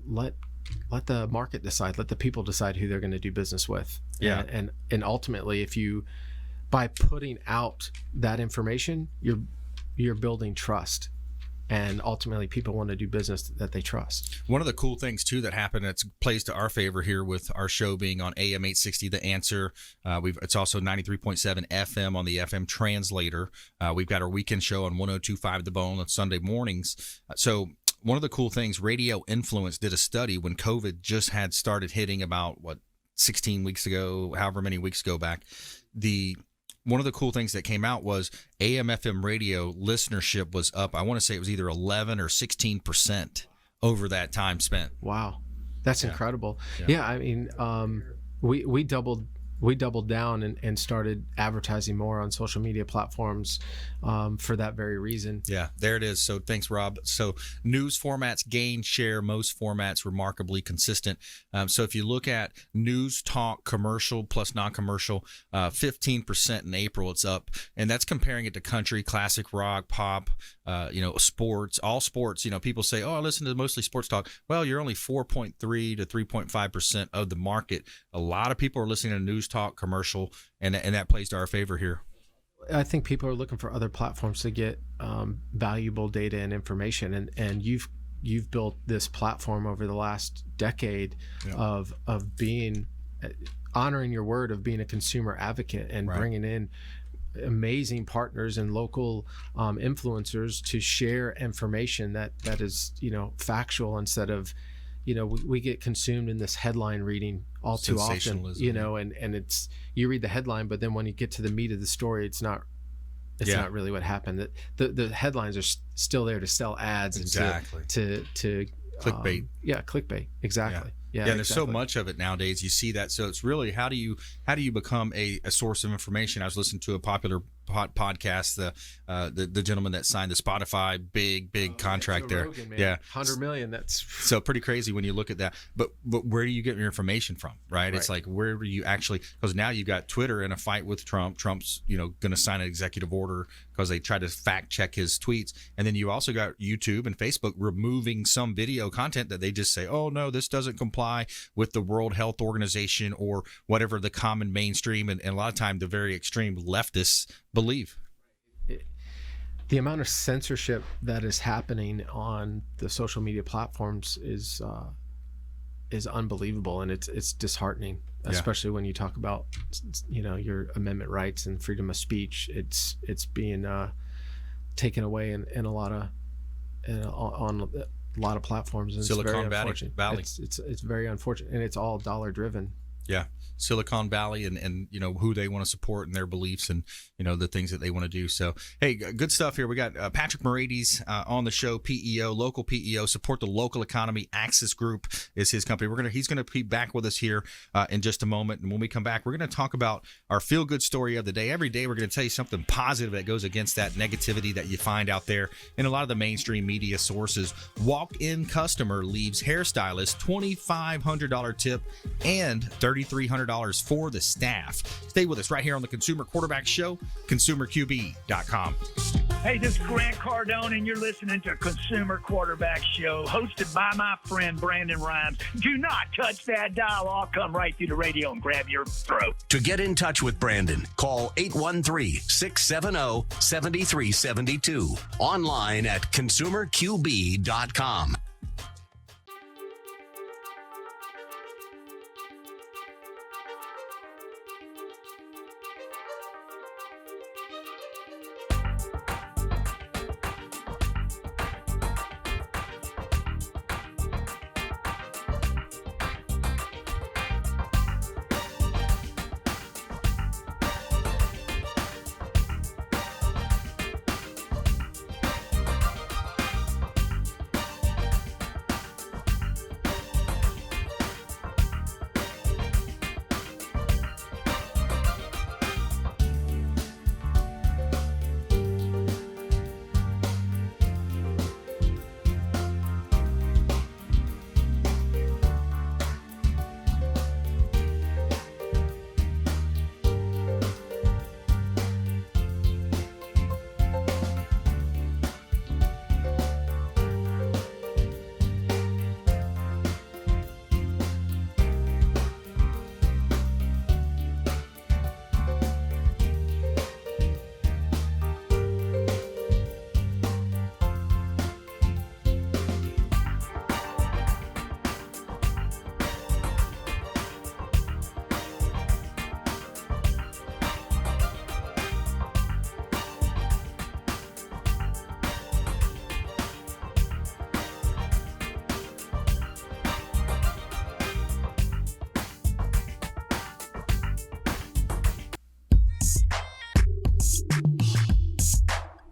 let the market decide, let the people decide who they're going to do business with. Yeah. And ultimately, if you by putting out that information, you're building trust. And ultimately, people want to do business that they trust. One of the cool things, too, that happened, it plays to our favor here with our show being on AM 860, The Answer. It's also 93.7 FM on the FM translator. We've got our weekend show on 102.5 The Bone on Sunday mornings. So one of the cool things, Radio Influence did a study when COVID just had started hitting about, 16 weeks ago, however many weeks ago back. One of the cool things that came out was AM/FM radio listenership was up. I want to say it was either 11 or 16% over that time spent. Wow, that's incredible. Yeah, I mean, we doubled down and started advertising more on social media platforms for that very reason. Yeah, there it is. So thanks, Rob. So news formats gain share, most formats remarkably consistent. So if you look at news, talk, commercial plus non-commercial, 15% in April, it's up. And that's comparing it to country, classic rock, pop, sports, all sports. People say, oh, I listen to mostly sports talk. Well, you're only 4.3 to 3.5% of the market. A lot of people are listening to news, talk, commercial, and that plays to our favor here. I think people are looking for other platforms to get valuable data and information, and you've built this platform over the last decade of being honoring your word of being a consumer advocate and bringing in amazing partners and local influencers to share information that is factual instead of we get consumed in this headline reading all too often, and it's you read the headline, but then when you get to the meat of the story, it's not really what happened. The headlines are still there to sell ads exactly. and to clickbait. Clickbait. Exactly. Yeah, and there's so much of it nowadays. You see that. So it's really how do you become a source of information? I was listening to a popular podcast, the gentleman that signed the Spotify big contract there. Rogan, man. 100 million. That's so pretty crazy when you look at that. But where do you get your information from? Right? It's like where do you actually? Because now you've got Twitter in a fight with Trump. Trump's going to sign an executive order because they tried to fact check his tweets, and then you also got YouTube and Facebook removing some video content that they just say, oh no, this doesn't comply with the World Health Organization or whatever the common mainstream and a lot of time the very extreme leftists believe. The amount of censorship that is happening on the social media platforms is unbelievable, and it's disheartening, especially when you talk about your amendment rights and freedom of speech. It's being taken away in a lot of on a lot of platforms. And Silicon Valley. It's very unfortunate, and it's all dollar driven. Yeah, Silicon Valley and who they want to support and their beliefs and the things that they want to do. So hey, good stuff here. We got Patrick Moraites on the show, PEO, local PEO, support the local economy. Axis Group is his company. He's gonna be back with us here in just a moment. And when we come back, we're gonna talk about our feel good story of the day. Every day we're gonna tell you something positive that goes against that negativity that you find out there in a lot of the mainstream media sources. Walk-in customer leaves hairstylist $2,500 tip and $3,300 for the staff. Stay with us right here on the Consumer Quarterback Show, consumerqb.com. Hey, this is Grant Cardone, and you're listening to Consumer Quarterback Show, hosted by my friend Brandon Rhymes. Do not touch that dial. I'll come right through the radio and grab your throat. To get in touch with Brandon, call 813-670-7372. Online at consumerqb.com.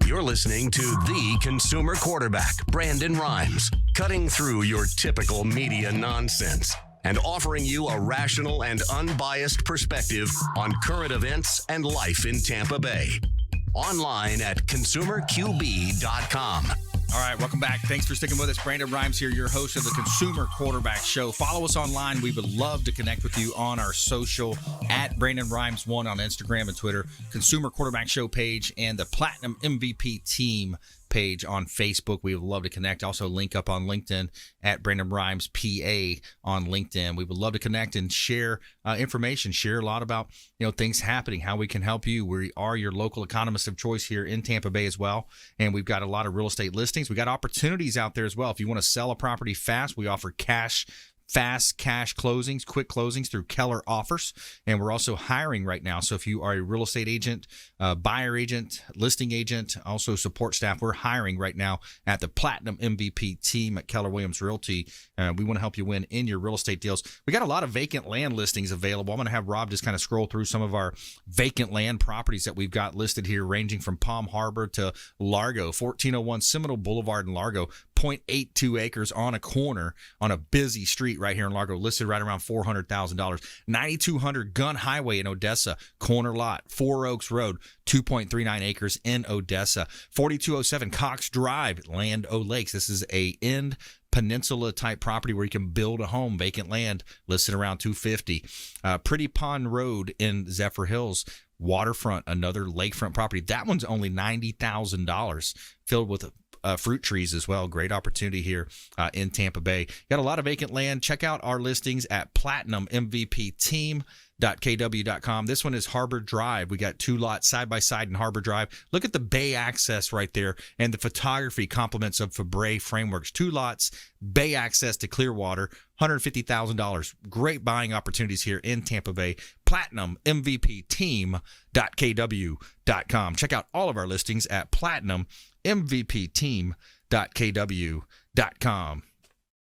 You're listening to the consumer quarterback, Brandon Rhymes, cutting through your typical media nonsense and offering you a rational and unbiased perspective on current events and life in Tampa Bay. Online at consumerqb.com. All right, welcome back. Thanks for sticking with us. Brandon Rhymes here, your host of the Consumer Quarterback Show. Follow us online. We would love to connect with you on our social at Brandon Rhymes 1 on Instagram and Twitter, Consumer Quarterback Show page, and the Platinum MVP Team page on Facebook. We would love to connect. Also link up on LinkedIn at Brandon Rhymes PA on LinkedIn. We would love to connect and share information, share a lot about things happening, how we can help you. We are your local economist of choice here in Tampa Bay as well, and we've got a lot of real estate listings. We got opportunities out there as well. If you want to sell a property fast, we offer fast cash closings, quick closings through Keller Offers. And we're also hiring right now. So if you are a real estate agent, buyer agent, listing agent, also support staff, we're hiring right now at the Platinum MVP Team at Keller Williams Realty. We want to help you win in your real estate deals. We got a lot of vacant land listings available. I'm going to have Rob just kind of scroll through some of our vacant land properties that we've got listed here, ranging from Palm Harbor to Largo, 1401 Seminole Boulevard in Largo, 0.82 acres on a corner on a busy street right here in Largo, listed right around $400,000. 9200 Gunn Highway in Odessa, corner lot, 4 Oaks Road, 2.39 acres in Odessa. 4207 Cox Drive, Land O'Lakes. This is a end peninsula type property where you can build a home, vacant land, listed around $250. Pretty Pond Road in ZEPHYRHILLS, waterfront, another lakefront property. That one's only $90,000, filled with fruit trees as well. Great opportunity here in Tampa Bay. Got a lot of vacant land. Check out our listings at platinummvpteam.kw.com. This one is Harbor Drive. We got 2 lots side by side in Harbor Drive. Look at the bay access right there, and the photography compliments of Fabre Frameworks. 2 lots, bay access to Clearwater, $150,000. Great buying opportunities here in Tampa Bay. platinummvpteam.kw.com. Check out all of our listings at platinummvpteam.kw.com.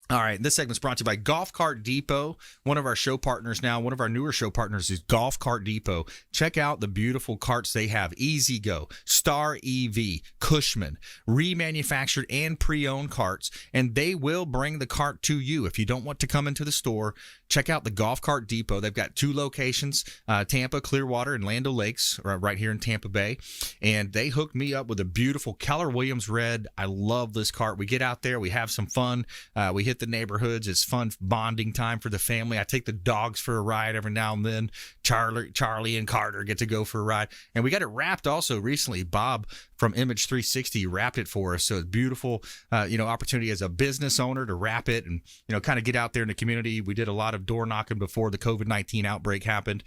All right, this segment's brought to you by Golf Cart Depot, one of our show partners now. One of our newer show partners is Golf Cart Depot. Check out the beautiful carts they have. Easy Go, Star EV, Cushman, remanufactured and pre-owned carts, and they will bring the cart to you. If you don't want to come into the store, check out the Golf Cart Depot. They've got 2 locations, Tampa, Clearwater, and Land O'Lakes, right here in Tampa Bay. And they hooked me up with a beautiful Keller Williams red. I love this cart. We get out there, we have some fun. We hit the neighborhoods. It's fun bonding time for the family. I take the dogs for a ride every now and then. Charlie and Carter get to go for a ride. And we got it wrapped also recently. Bob from Image 360 wrapped it for us. So it's beautiful, opportunity as a business owner to wrap it and, kind of get out there in the community. We did a lot of door knocking before the COVID-19 outbreak happened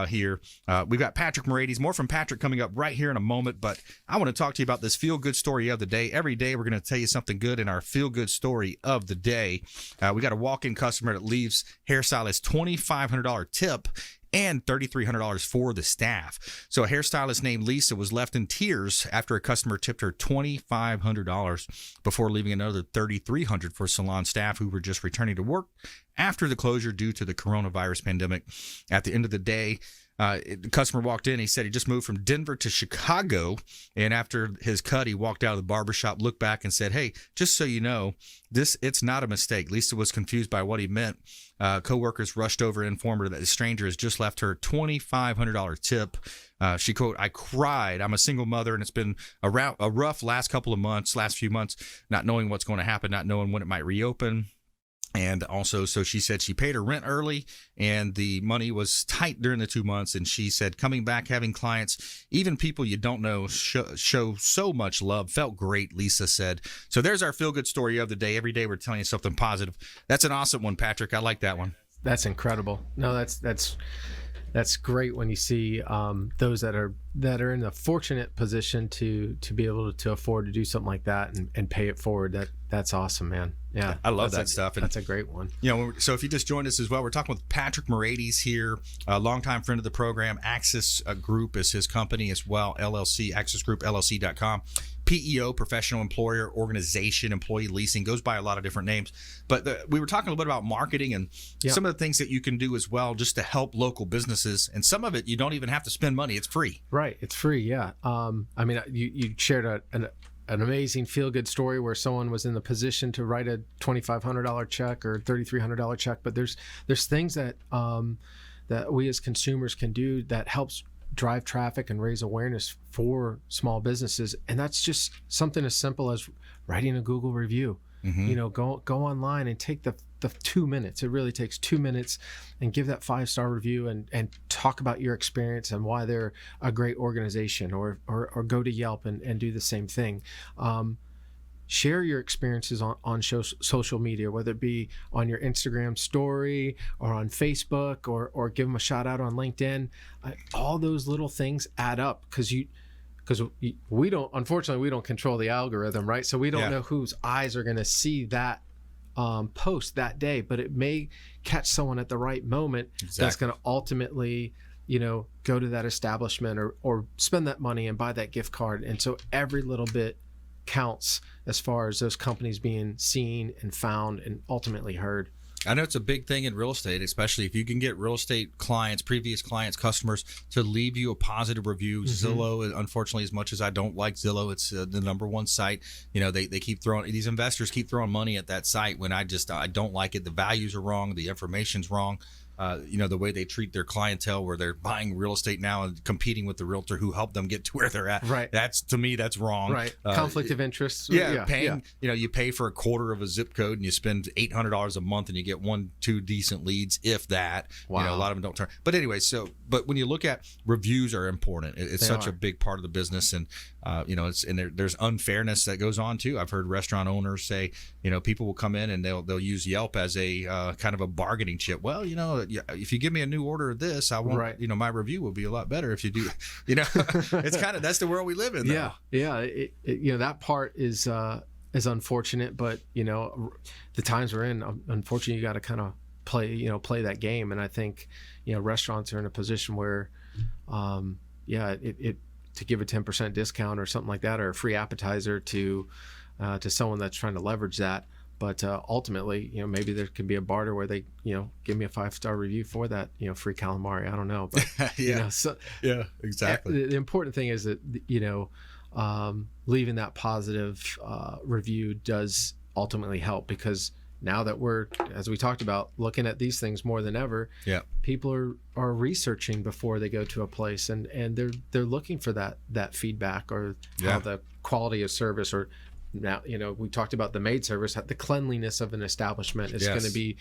here. We've got Patrick Moraites, more from Patrick coming up right here in a moment. But I want to talk to you about this feel-good story of the day. Every day we're going to tell you something good in our feel-good story of the day. We got a walk-in customer that leaves hairstylist $2,500 tip and $3,300 for the staff. So a hairstylist named Lisa was left in tears after a customer tipped her $2,500 before leaving another $3,300 for salon staff who were just returning to work after the closure due to the coronavirus pandemic. At the end of the day, the customer walked in. He said he just moved from Denver to Chicago, and after his cut, he walked out of the barbershop, looked back, and said, "Hey, just so you know, it's not a mistake." Lisa was confused by what he meant. Co-workers rushed over and informed her that the stranger has just left her $2,500 tip. She quote, "I cried. I'm a single mother, and it's been a rough last few months, not knowing what's going to happen, not knowing when it might reopen." And also, so she said she paid her rent early and the money was tight during the 2 months. And she said, coming back, having clients, even people you don't know, show so much love. Felt great, Lisa said. So there's our feel-good story of the day. Every day we're telling you something positive. That's an awesome one, Patrick. I like that one. That's incredible. No, that's great when you see those that are in a fortunate position to be able to afford to do something like that and pay it forward. That's awesome, man. Yeah, I love that stuff. And that's a great one. So if you just joined us as well, we're talking with Patrick Moraites here, a longtime friend of the program. Axis Group is his company as well, LLC, accessgroupllc.com. PEO, professional employer organization, employee leasing, goes by a lot of different names. But we were talking a little bit about marketing and some of the things that you can do as well just to help local businesses. And some of it, you don't even have to spend money. It's free. Right. It's free. Yeah. I mean, you shared an amazing feel-good story where someone was in the position to write a $2,500 check or $3,300 check. But there's things that that we as consumers can do that helps drive traffic and raise awareness for small businesses. And that's just something as simple as writing a Google review. You know, go online and take the 2 minutes. It really takes 2 minutes and give that 5-star review and talk about your experience and why they're a great organization, or go to Yelp and do the same thing. Share your experiences on social media, whether it be on your Instagram story or on Facebook, or give them a shout out on LinkedIn. All those little things add up because we don't control the algorithm, right? So we don't know whose eyes are going to see that post that day, but it may catch someone at the right moment that's going to ultimately, go to that establishment or spend that money and buy that gift card. And so every little bit counts as far as those companies being seen and found and ultimately heard. I know it's a big thing in real estate, especially if you can get real estate clients, previous clients, customers to leave you a positive review. Zillow, unfortunately, as much as I don't like Zillow, it's the #1 site. They keep throwing, these investors keep throwing money at that site when I don't like it. The values are wrong. The information's wrong. The way they treat their clientele, where they're buying real estate now and competing with the realtor who helped them get to where they're at. Right. To me, that's wrong. Right. Conflict of interest. Paying, you pay for a quarter of a zip code and you spend $800 a month and you get 1-2 decent leads, if that. Wow. A lot of them don't turn. But anyway, but when you look at reviews are important. It's such a big part of the business, and there's unfairness that goes on too. I've heard restaurant owners say, people will come in and they'll use Yelp as a kind of a bargaining chip. Well, if you give me a new order of this, I won't, my review will be a lot better if you do, it's kind of, that's the world we live in, though. Yeah. That part is unfortunate, but the times we're in, unfortunately, you got to kind of play that game. And I think, restaurants are in a position where, to give a 10% discount or something like that, or a free appetizer to someone that's trying to leverage that. But ultimately, maybe there can be a barter where they, give me a 5-star review for that, free calamari. I don't know, but exactly. The important thing is that leaving that positive review does ultimately help, because now that we're, as we talked about, looking at these things more than ever, people are researching before they go to a place, and they're looking for that feedback, or how the quality of service, or now, we talked about the maid service, the cleanliness of an establishment is going to be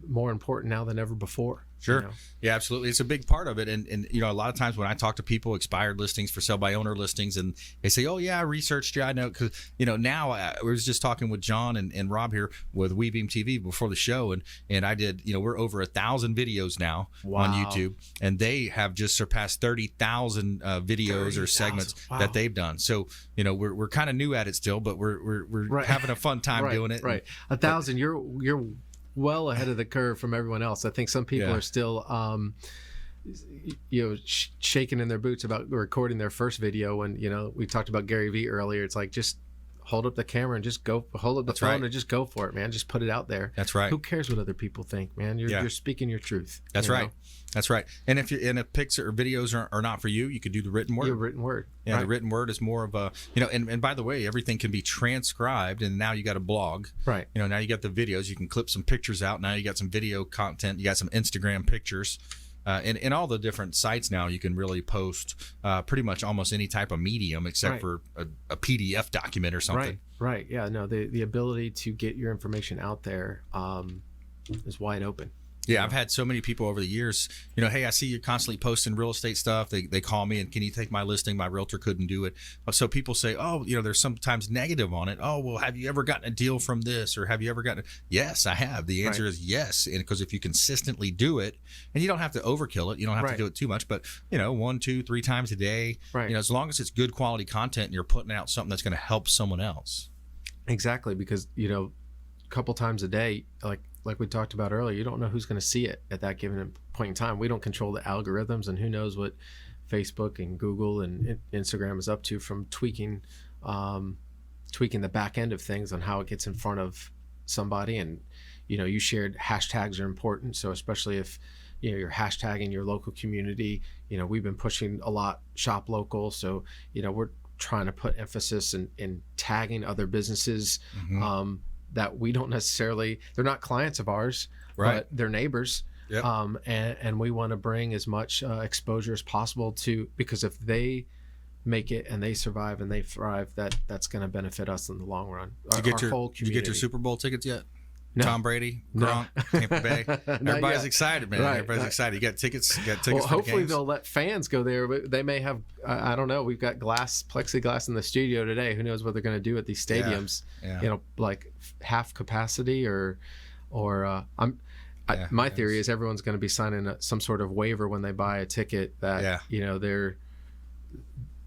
more important now than ever before. Sure. Yeah, absolutely. It's a big part of it. And a lot of times when I talk to people, expired listings for sale by owner listings, and they say, oh yeah, I researched you. I know, because, now I was just talking with John and Rob here with WeBeam TV before the show. And I did, we're over 1,000 videos now on YouTube, and they have just surpassed 30,000 videos or segments that they've done. So, we're kind of new at it still, but we're having a fun time doing it. Right. 1,000, you're well ahead of the curve from everyone else. I think some people are still, shaking in their boots about recording their first video. When, we talked about Gary Vee earlier. It's like, just hold up the camera and just go, hold up the phone and just go for it, man. Just put it out there. That's right. Who cares what other people think, man? You're speaking your truth. That's right. That's right. And if pics or videos are not for you, you could do the written word. The written word. Yeah, the written word is more of a, and by the way, everything can be transcribed, and now you got a blog. Right. Now you got the videos. You can clip some pictures out. Now you got some video content. You got some Instagram pictures. And all the different sites now, you can really post pretty much almost any type of medium except for a PDF document or something. Right. Yeah. No, the ability to get your information out there is wide open. Yeah, I've had so many people over the years, hey, I see you constantly posting real estate stuff. They call me and, can you take my listing? My realtor couldn't do it. So people say, oh, there's sometimes negative on it. Oh, well, have you ever gotten a deal from this? Or have you ever gotten Yes, I have. The answer is yes. And because if you consistently do it, and you don't have to overkill it, you don't have to do it too much, but 1, 2, 3 times a day, as long as it's good quality content and you're putting out something that's going to help someone else. Exactly. Because, a couple times a day, like we talked about earlier, you don't know who's going to see it at that given point in time. We don't control the algorithms, and who knows what Facebook and Google and Instagram is up to from tweaking tweaking the back end of things on how it gets in front of somebody. And you shared hashtags are important, so especially if you're hashtagging your local community. We've been pushing a lot shop local, so we're trying to put emphasis in tagging other businesses that we don't necessarily, they're not clients of ours, but they're neighbors. Yep. And we want to bring as much exposure as possible to, because if they make it and they survive and they thrive, that's going to benefit us in the long run. Did you get your Super Bowl tickets yet? No. Tom Brady, Gronk, Tampa Bay. Everybody's excited, man. Right, Everybody's excited. You got tickets. Well, for hopefully the they'll let fans go there, but they may have. I don't know. We've got plexiglass in the studio today. Who knows what they're going to do at these stadiums? Yeah. Like half capacity or my theory is everyone's going to be signing some sort of waiver when they buy a ticket that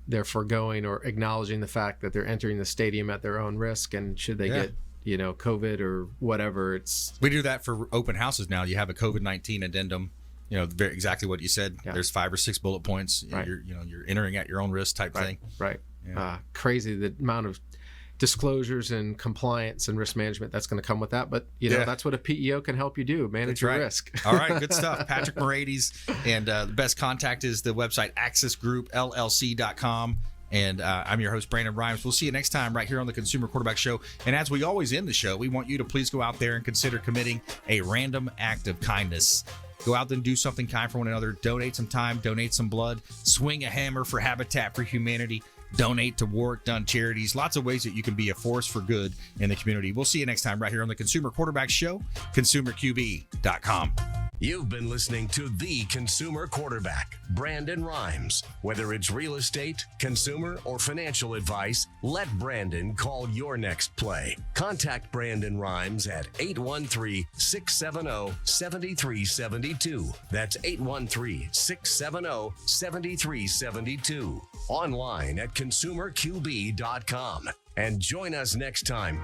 they're foregoing or acknowledging the fact that they're entering the stadium at their own risk, and should they get COVID or whatever, we do that for open houses now. You have a COVID-19 addendum, exactly what you said. There's 5 or 6 bullet points. You're entering at your own risk type thing. Right. Crazy the amount of disclosures and compliance and risk management that's going to come with that, but that's what a PEO can help you do, manage your risk. All right, good stuff. Patrick Moraites, and the best contact is the website accessgroupllc.com. And I'm your host, Brandon Rhymes. We'll see you next time right here on the Consumer Quarterback Show. And as we always end the show, we want you to please go out there and consider committing a random act of kindness. Go out there and do something kind for one another. Donate some time, donate some blood, swing a hammer for Habitat for Humanity, donate to Work Done Charities. Lots of ways that you can be a force for good in the community. We'll see you next time right here on the Consumer Quarterback Show, consumerqb.com. You've been listening to The Consumer Quarterback, Brandon Rhymes. Whether it's real estate, consumer, or financial advice, let Brandon call your next play. Contact Brandon Rhymes at 813-670-7372. That's 813-670-7372. Online at consumerqb.com. And join us next time